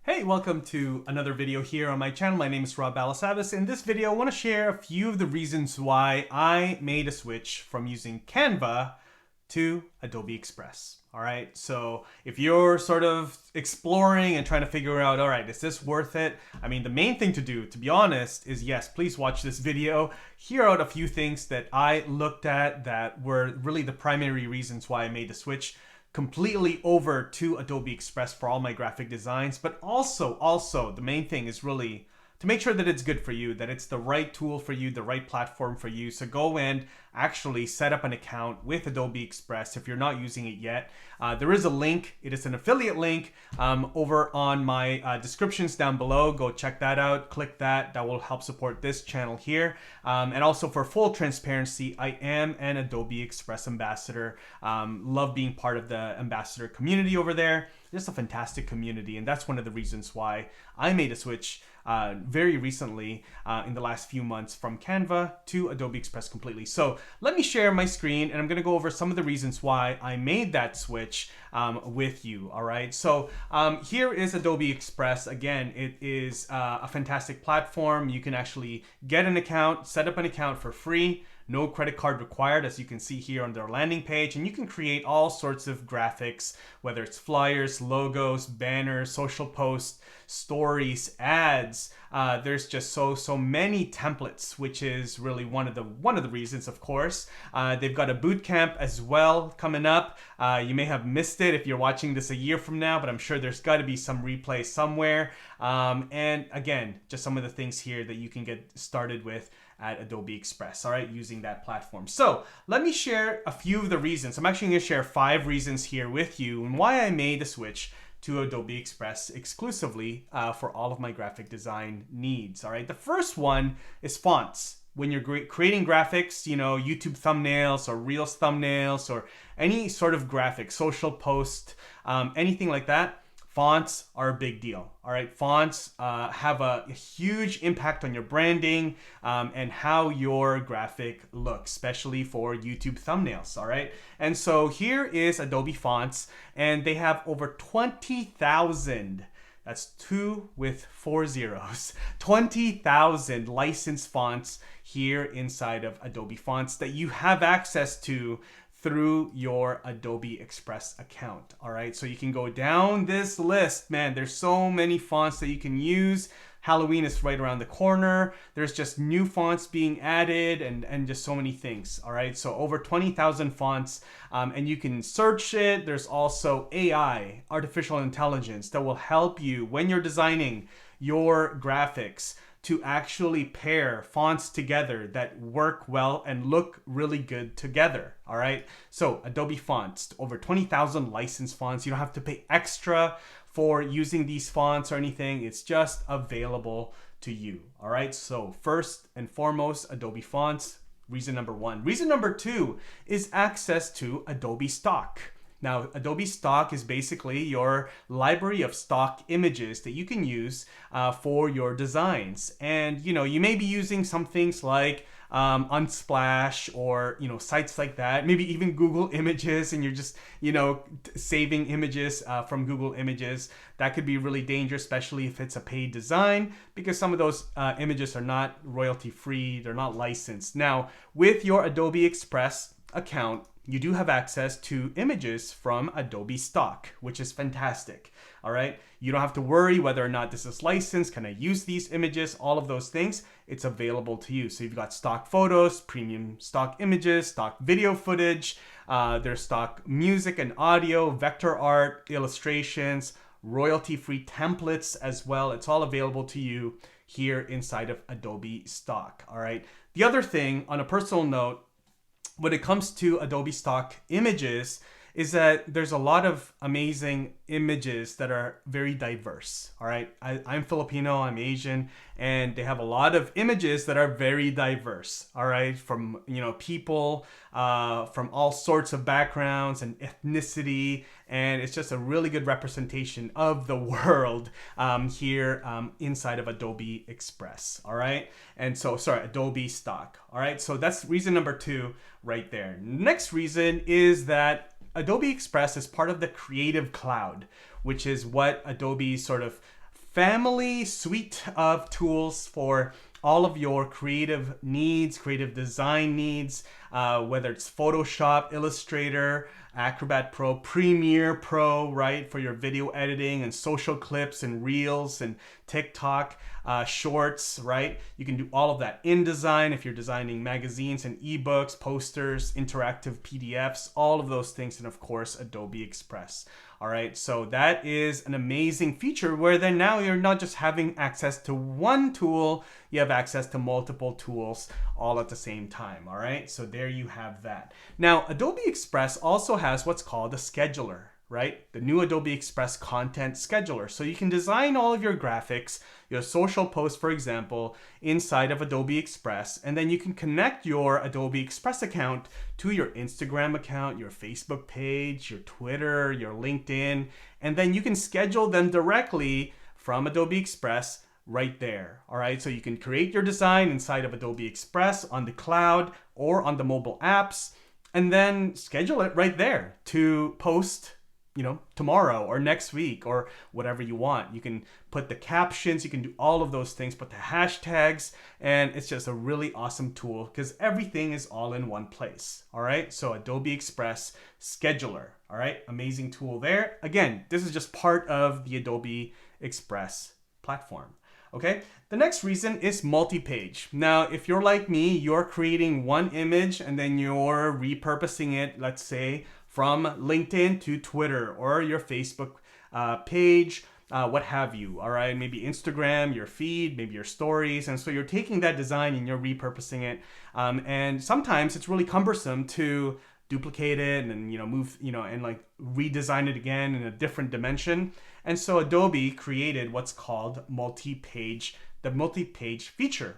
Hey, welcome to another video here on my channel. My name is robert.balasabas. In this video, I want to share a few of the reasons why I made a switch from using CANVA to Adobe Express. All right, so if you're sort of exploring and trying to figure out, all right, is this worth it? I mean, the main thing to do, to be honest, is yes, please watch this video. Here are a few things that I looked at that were really the primary reasons why I made the switch completely over to Adobe Express for all my graphic designs. But also the main thing is really to make sure that it's good for you, that it's the right tool for you, the right platform for you. So go and actually set up an account with Adobe Express if you're not using it yet. There is a link. It is an affiliate link over on my descriptions down below. Go check that out. Click that. That will help support this channel here. And also for full transparency, I am an Adobe Express ambassador. Love being part of the ambassador community over there. Just a fantastic community. And that's one of the reasons why I made a switch very recently in the last few months from CANVA to Adobe Express completely. So let me share my screen and I'm going to go over some of the reasons why I made that switch with you. All right. So here is Adobe Express. Again, it is a fantastic platform. You can actually get an account, set up an account for free. No credit card required, as you can see here on their landing page. And you can create all sorts of graphics, whether it's flyers, logos, banners, social posts, stories, ads. There's just so many templates, which is really one of the reasons, of course. They've got a boot camp as well coming up. You may have missed it if you're watching this a year from now, but I'm sure there's got to be some replay somewhere. And again, just some of the things here that you can get started with at Adobe Express, all right, using that platform. So let me share a few of the reasons. I'm actually going to share 5 reasons here with you and why I made the switch to Adobe Express exclusively for all of my graphic design needs, all right? The first one is fonts. When you're creating graphics, you know, YouTube thumbnails or Reels thumbnails or any sort of graphic, social post, anything like that, fonts are a big deal. All right, fonts have a huge impact on your branding and how your graphic looks, especially for YouTube thumbnails. All right, and so here is Adobe Fonts, and they have over 20,000. That's 2 with 4 zeros. 20,000 licensed fonts here inside of Adobe Fonts that you have access to through your Adobe Express account. All right, so you can go down this list. Man, there's so many fonts that you can use. Halloween is right around the corner. There's just new fonts being added and just so many things. All right, so over 20,000 fonts and you can search it. There's also AI, artificial intelligence, that will help you when you're designing your graphics to actually pair fonts together that work well and look really good together. All right, so Adobe Fonts, over 20,000 licensed fonts. You don't have to pay extra for using these fonts or anything. It's just available to you. All right, so first and foremost, Adobe Fonts, reason number 1. Reason number 2 is access to Adobe Stock. Now, Adobe Stock is basically your library of stock images that you can use for your designs. And, you know, you may be using some things like Unsplash or, you know, sites like that, maybe even Google Images, and you're just, you know, saving images from Google Images. That could be really dangerous, especially if it's a paid design, because some of those images are not royalty free, they're not licensed. Now, with your Adobe Express account, you do have access to images from Adobe Stock, which is fantastic. All right, you don't have to worry whether or not this is licensed. Can I use these images? All of those things, it's available to you. So you've got stock photos, premium stock images, stock video footage, there's stock music and audio, vector art, illustrations, royalty-free templates as well. It's all available to you here inside of Adobe Stock. All right, the other thing, on a personal note, when it comes to Adobe Stock images, is that there's a lot of amazing images that are very diverse. All right, I'm Filipino, I'm Asian, and they have a lot of images that are very diverse. All right, from, you know, people from all sorts of backgrounds and ethnicity, and it's just a really good representation of the world here inside of Adobe Express. All right, and so Adobe Stock. All right, so that's reason number 2 right there. Next reason is that Adobe Express is part of the Creative Cloud, which is what Adobe sort of family suite of tools for all of your creative needs, creative design needs, whether it's Photoshop, Illustrator, Acrobat Pro, Premiere Pro, right, for your video editing and social clips and reels and TikTok shorts, right? You can do all of that. InDesign, if you're designing magazines and ebooks, posters, interactive PDFs, all of those things, and of course, Adobe Express. All right, so that is an amazing feature where then now you're not just having access to one tool, you have access to multiple tools all at the same time. All right, so there you have that. Now, Adobe Express also has what's called a scheduler, right? The new Adobe Express content scheduler. So you can design all of your graphics, your social posts, for example, inside of Adobe Express, and then you can connect your Adobe Express account to your Instagram account, your Facebook page, your Twitter, your LinkedIn, and then you can schedule them directly from Adobe Express right there. All right, so you can create your design inside of Adobe Express on the cloud or on the mobile apps, and then schedule it right there to post, you know, tomorrow or next week or whatever you want. You can put the captions, you can do all of those things, put the hashtags, and it's just a really awesome tool because everything is all in one place. All right, so Adobe Express Scheduler. All right, amazing tool there. Again, this is just part of the Adobe Express platform. Okay, the next reason is multi-page. Now, if you're like me, you're creating one image and then you're repurposing it, let's say, from LinkedIn to Twitter or your Facebook page, what have you. All right, maybe Instagram, your feed, maybe your stories. And so you're taking that design and you're repurposing it. And sometimes it's really cumbersome to duplicate it and, you know, move, you know, and like redesign it again in a different dimension. And so Adobe created what's called the multi-page feature.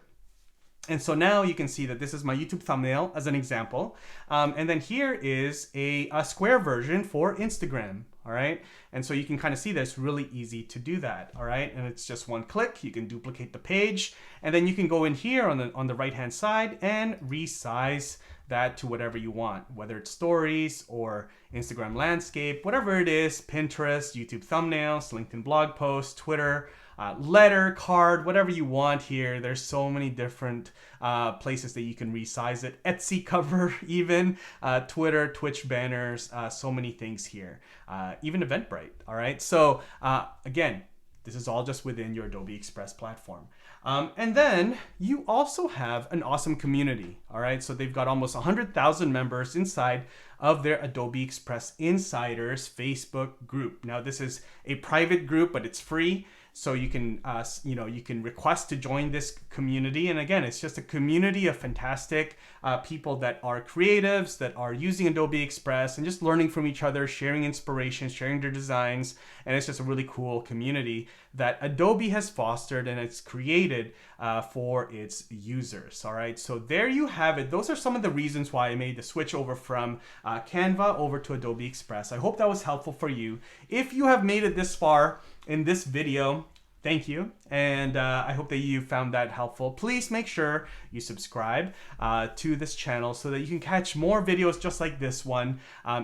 And so now you can see that this is my YouTube thumbnail as an example. And then here is a square version for Instagram. All right. And so you can kind of see that it's really easy to do that. All right. And it's just one click. You can duplicate the page and then you can go in here on the right hand side and resize that to whatever you want, whether it's stories or Instagram landscape, whatever it is, Pinterest, YouTube thumbnails, LinkedIn blog posts, Twitter, letter, card, whatever you want here. There's so many different places that you can resize it. Etsy cover, even Twitter, Twitch banners, so many things here. Even Eventbrite. All right. So again, this is all just within your Adobe Express platform. And then you also have an awesome community. All right. So they've got almost 100,000 members inside of their Adobe Express Insiders Facebook group. Now, this is a private group, but it's free. So you can, you can request to join this community. And again, it's just a community of fantastic people that are creatives, that are using Adobe Express and just learning from each other, sharing inspiration, sharing their designs. And it's just a really cool community that Adobe has fostered and it's created for its users. All right, so there you have it. Those are some of the reasons why I made the switch over from Canva over to Adobe Express. I hope that was helpful for you. If you have made it this far in this video, thank you, and I hope that you found that helpful. Please make sure you subscribe to this channel so that you can catch more videos just like this one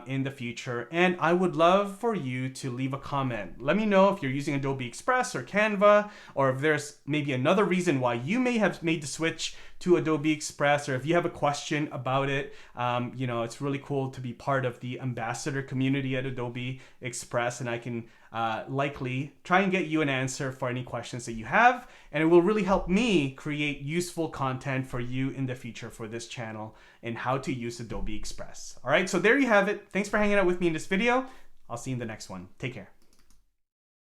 in the future. And I would love for you to leave a comment. Let me know if you're using Adobe Express or Canva, or if there's maybe another reason why you may have made the switch to Adobe Express, or if you have a question about it. It's really cool to be part of the ambassador community at Adobe Express, and I can likely try and get you an answer for any questions that you have, and it will really help me create useful content for you in the future for this channel and how to use Adobe Express. All right, so there you have it. Thanks for hanging out with me in this video. I'll see you in the next one. Take care.